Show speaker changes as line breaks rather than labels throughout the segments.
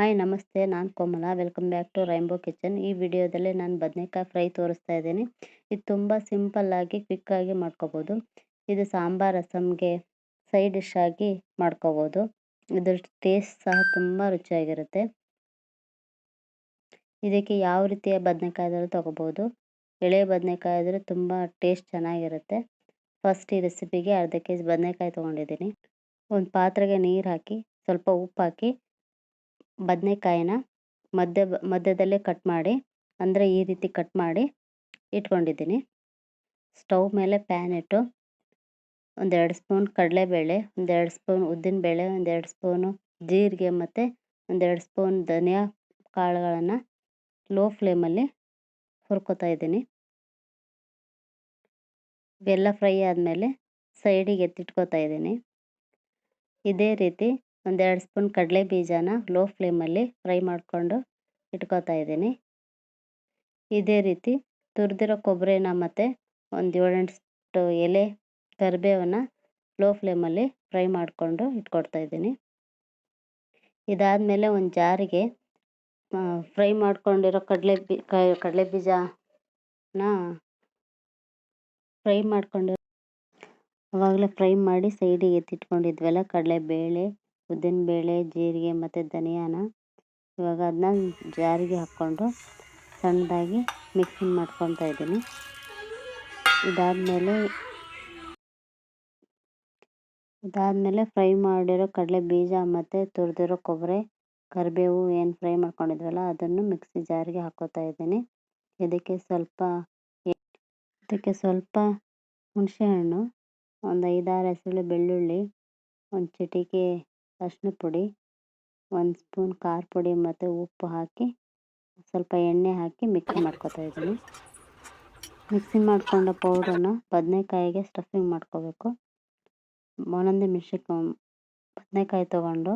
Hi ನಮಸ್ತೆ, ನಾನು Komala. Welcome back to rainbow kitchen. ಈ ವಿಡಿಯೋದಲ್ಲಿ ನಾನು ಬದನೆಕಾಯಿ ಫ್ರೈ ತೋರಿಸ್ತಾ ಇದ್ದೀನಿ. ಇದು ತುಂಬ ಸಿಂಪಲ್ಲಾಗಿ ಕ್ವಿಕ್ಕಾಗಿ ಮಾಡ್ಕೋಬೋದು. ಇದು ಸಾಂಬಾರ್ ರಸಮ್ಗೆ ಸೈಡ್ ಡಿಶ್ ಆಗಿ ಮಾಡ್ಕೋಬೋದು. ಇದ್ರ ಟೇಸ್ಟ್ ಸಹ ತುಂಬ ರುಚಿಯಾಗಿರುತ್ತೆ. ಇದಕ್ಕೆ ಯಾವ ರೀತಿಯ ಬದನೆಕಾಯಿ ಆದರೂ ತೊಗೋಬೋದು. ಎಳೆ ಬದನೆಕಾಯಿ ಆದರೆ ತುಂಬ ಟೇಸ್ಟ್ ಚೆನ್ನಾಗಿರುತ್ತೆ. ಫಸ್ಟ್ ಈ ರೆಸಿಪಿಗೆ ಅರ್ಧ ಕೆಜಿ ಬದನೆಕಾಯಿ ತೊಗೊಂಡಿದ್ದೀನಿ. ಒಂದು ಪಾತ್ರೆಗೆ ನೀರು ಹಾಕಿ ಸ್ವಲ್ಪ ಉಪ್ಪು ಹಾಕಿ ಬದನೆಕಾಯಿನ ಮಧ್ಯದಲ್ಲೇ ಕಟ್ ಮಾಡಿ, ಅಂದರೆ ಈ ರೀತಿ ಕಟ್ ಮಾಡಿ ಇಟ್ಕೊಂಡಿದ್ದೀನಿ. ಸ್ಟವ್ ಮೇಲೆ ಪ್ಯಾನ್ ಇಟ್ಟು 1-2 ಸ್ಪೂನ್ ಕಡಲೆಬೇಳೆ, 1-2 ಸ್ಪೂನ್ ಉದ್ದಿನಬೇಳೆ, 1-2 ಸ್ಪೂನು ಜೀರಿಗೆ ಮತ್ತು 1-2 ಸ್ಪೂನ್ ಧನಿಯಾ ಕಾಳುಗಳನ್ನು ಲೋ ಫ್ಲೇಮಲ್ಲಿ ಹುರ್ಕೋತಾ ಇದ್ದೀನಿ. ಇವೆಲ್ಲ ಫ್ರೈ ಆದಮೇಲೆ ಸೈಡಿಗೆ ಎತ್ತಿಟ್ಕೋತಾ ಇದ್ದೀನಿ. ಇದೇ ರೀತಿ 1-2 ಸ್ಪೂನ್ ಕಡಲೆ ಬೀಜನ ಲೋ ಫ್ಲೇಮಲ್ಲಿ ಫ್ರೈ ಮಾಡಿಕೊಂಡು ಇಟ್ಕೋತಾ ಇದ್ದೀನಿ. ಇದೇ ರೀತಿ ತುರಿದಿರೋ ಕೊಬ್ಬರಿನ ಮತ್ತು ಒಂದು 7-8 ಎಲೆ ಕರಿಬೇವನ್ನ ಲೋ ಫ್ಲೇಮಲ್ಲಿ ಫ್ರೈ ಮಾಡಿಕೊಂಡು ಇಟ್ಕೊಳ್ತಾ ಇದ್ದೀನಿ. ಇದಾದಮೇಲೆ ಒಂದು ಜಾರಿಗೆ ಫ್ರೈ ಮಾಡ್ಕೊಂಡಿರೋ ಕಡಲೆ ಬೀಜನ ಫ್ರೈ ಮಾಡ್ಕೊಂಡಿರೋ ಆವಾಗಲೇ ಫ್ರೈ ಮಾಡಿ ಸೈಡಿಗೆ ಎತ್ತಿಟ್ಕೊಂಡಿದ್ವಲ್ಲ ಕಡಲೆಬೇಳೆ, ಉದ್ದಿನಬೇಳೆ, ಜೀರಿಗೆ ಮತ್ತು ಧನಿಯಾನ ಇವಾಗ ಅದನ್ನ ಜಾರಿಗೆ ಹಾಕ್ಕೊಂಡು ಸಣ್ಣದಾಗಿ ಮಿಕ್ಸಿಂಗ್ ಮಾಡ್ಕೊತಾ ಇದ್ದೀನಿ. ಇದಾದಮೇಲೆ ಫ್ರೈ ಮಾಡಿರೋ ಕಡಲೆ ಬೀಜ ಮತ್ತು ತುರಿದಿರೋ ಕೊಬ್ಬರಿ, ಕರಿಬೇವು ಏನು ಫ್ರೈ ಮಾಡ್ಕೊಂಡಿದ್ವಲ್ಲ ಅದನ್ನು ಮಿಕ್ಸಿ ಜಾರಿಗೆ ಹಾಕ್ಕೋತಾ ಇದ್ದೀನಿ. ಇದಕ್ಕೆ ಸ್ವಲ್ಪ ಹುಣಸೆಹಣ್ಣು, ಒಂದು 5-6 ಎಸಳು ಬೆಳ್ಳುಳ್ಳಿ, ಒಂದು ಚಿಟಿಕೆ ಅರಿಶಿನ ಪುಡಿ, 1 ಸ್ಪೂನ್ ಖಾರ ಪುಡಿ ಮತ್ತು ಉಪ್ಪು ಹಾಕಿ ಸ್ವಲ್ಪ ಎಣ್ಣೆ ಹಾಕಿ ಮಿಕ್ಸ್ ಮಾಡ್ಕೊತಾ ಇದ್ದೀನಿ. ಮಿಕ್ಸಿ ಮಾಡ್ಕೊಂಡ ಪೌಡ್ರನ್ನ ಬದನೆಕಾಯಿಗೆ ಸ್ಟಫಿಂಗ್ ಮಾಡ್ಕೋಬೇಕು. ಒಂದೊಂದೇ ಬದನೆಕಾಯಿ ತೊಗೊಂಡು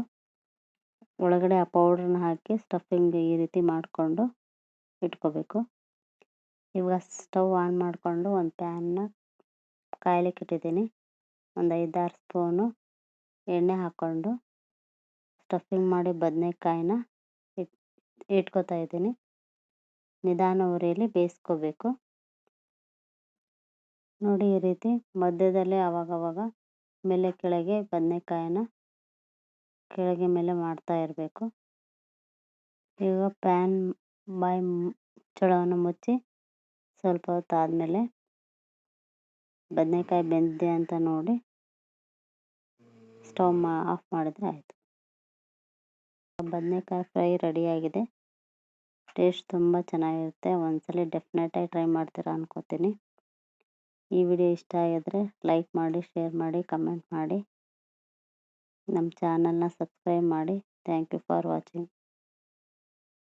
ಒಳಗಡೆ ಆ ಪೌಡ್ರನ್ನ ಹಾಕಿ ಸ್ಟಫಿಂಗ್ ಈ ರೀತಿ ಮಾಡಿಕೊಂಡು ಇಟ್ಕೋಬೇಕು. ಇವಾಗ ಸ್ಟವ್ ಆನ್ ಮಾಡಿಕೊಂಡು ಒಂದು ಪ್ಯಾನ್ನ ಕಾಯ್ಲಿಕ್ಕೆ ಇಟ್ಟಿದ್ದೀನಿ. ಒಂದು 5-6 ಸ್ಪೂನು ಎಣ್ಣೆ ಹಾಕ್ಕೊಂಡು ಸ್ಟಫಿಂಗ್ ಮಾಡಿ ಬದನೆಕಾಯಿನ ಇಟ್ಕೋತಾ ಇದ್ದೀನಿ. ನಿಧಾನ ಉರಿಯಲ್ಲಿ ಬೇಯಿಸ್ಕೋಬೇಕು. ನೋಡಿ, ಈ ರೀತಿ ಮಧ್ಯದಲ್ಲೇ ಆವಾಗವಾಗ ಮೇಲೆ ಕೆಳಗೆ ಬದನೆಕಾಯಿನ ಕೆಳಗೆ ಮೇಲೆ ಮಾಡ್ತಾ ಇರಬೇಕು. ಈಗ ಪ್ಯಾನ್ ಮುಚ್ಚಳವನ್ನು ಮುಚ್ಚಿ ಸ್ವಲ್ಪ ಹೊತ್ತು ಆದಮೇಲೆ ಬದನೆಕಾಯಿ ಬೆಂದಿದೆ ಅಂತ ನೋಡಿ ಸ್ಟವ್ ಆಫ್ ಮಾಡಿದ್ರೆ ಆಯಿತು. ಬದನೆಕಾಯಿ ಫ್ರೈ ರೆಡಿಯಾಗಿದೆ. ಟೇಸ್ಟ್ ತುಂಬ ಚೆನ್ನಾಗಿರುತ್ತೆ. ಒಂದ್ಸಲ ಡೆಫಿನೆಟಾಗಿ ಟ್ರೈ ಮಾಡ್ತೀರಾ ಅನ್ಕೋತೀನಿ. ಈ ವಿಡಿಯೋ ಇಷ್ಟ ಆಗಿದ್ರೆ ಲೈಕ್ ಮಾಡಿ, ಶೇರ್ ಮಾಡಿ, ಕಮೆಂಟ್ ಮಾಡಿ. ನಮ್ಮ ಚಾನಲ್ನ ಸಬ್ಸ್ಕ್ರೈಬ್ ಮಾಡಿ. Thank you for watching.